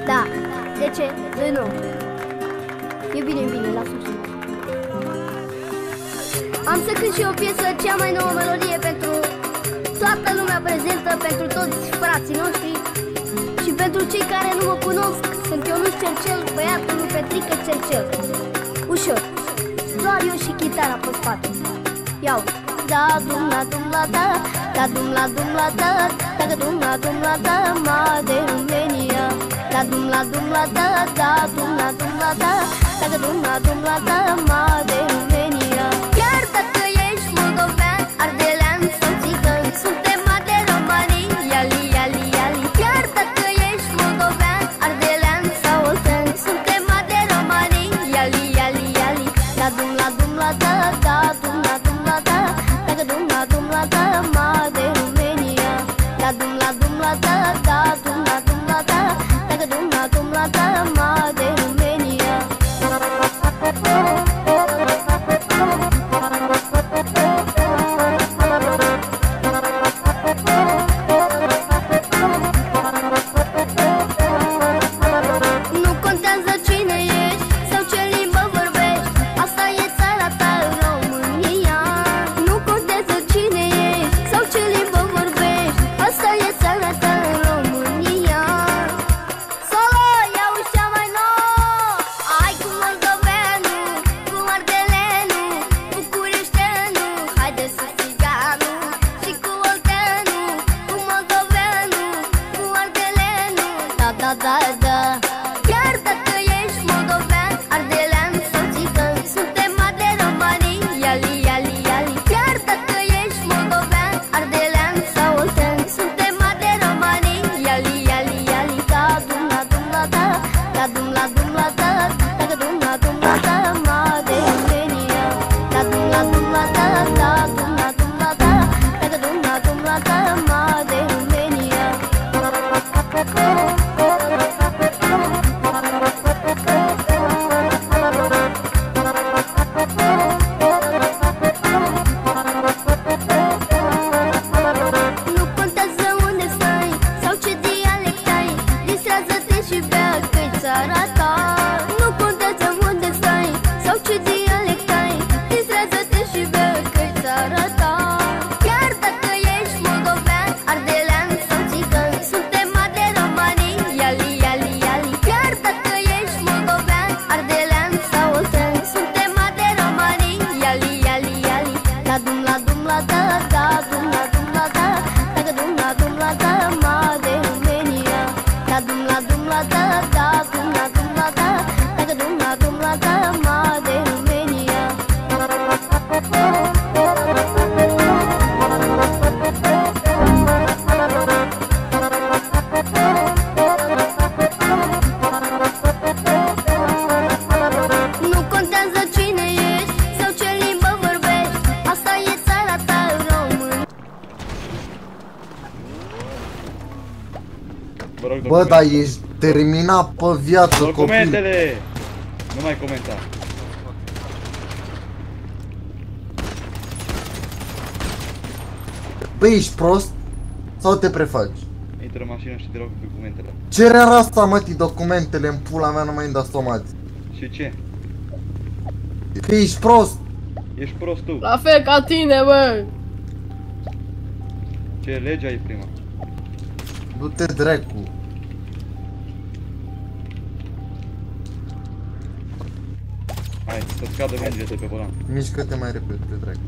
Da. De ce? De nu. E bine, lasă-mi. Am să cânt și o piesă, cea mai nouă melodie pentru toată lumea prezentă, pentru toți frații noștri și pentru cei care nu mă cunosc. Sunt Ionuț Cercel, băiatul lui Petrică Cercel. Ușor, doar eu și chitara pe spate. Iau. Da dum la dum la da, da dum la dum la da, da dum la da, ma de România. Da dum la da, da dum la da, da dum la da, ma de România. Chiar dacă ești moldovean, ardelean sau țigan, suntem de romanii, iali, iali, iali. Chiar dacă ești moldovean, ardelean sau oltean, suntem de romanii, iali, iali, iali. Da dum la da, da dum la da, da dum la da, ma de România. Da dum la da, da dum la da, da dum la da, ma de România. Nu contează cine ești sau ce limbă vorbești, asta e țara ta, România. Nu contează cine ești sau ce limbă vorbești, asta e țara ta, România. Solo, ia uși cea mai nouă, ai cu moldoveanu, cu ardeleanu, bucureșteanu, haide să țiganu, și cu olteanu, cu moldoveanu, cu ardeleanu, da, da, da, da. Chiar dacă ești moldovean, ardelean sau țigan, suntem de romanii, iali, iali, iali. Chiar dacă ești moldovean, ardelean sau oltean, suntem de romanii, iali, iali, iali. Da dum la da, da dum la da, da dum la da, ma de România. Da dum la da, da dum la da, da dum la da, ma de România. Nu contează unde stai sau ce dialect ai, distrează-te și bea că-i țara ta. Nu contează unde stai sau ce dialect ai, distrează-te și bea că-i țara ta. Chiar dacă ești moldovean, ardelean sau țigan, suntem de romanii, iali, iali, iali. Chiar dacă ești moldovean, ardelean sau oltean, suntem de romanii, iali, iali, iali. Da dum la da, da dum la da, da dum la da, ma de România. Da dum la da, da dum la da, da dum la da, ma de România. Nu contează cine ești sau ce limbă vorbești, asta e țara ta, România. Vă rog, Bă, dar ești terminat pe viață, copil. documentele! Nu mai comenta. Bă, ești prost? Sau te prefaci? Intră în mașină și te rog documentele. Ce rea asta, mă, documentele în pula mea, nu mai îmi da stomați. Și ce? Că ești prost? Ești prost tu. La fel ca tine, bă! Ce legea e prima? Du-te dracu. Hai, să-ți cadă mingile de pe volan. Mișcă-te mai repede, dracu.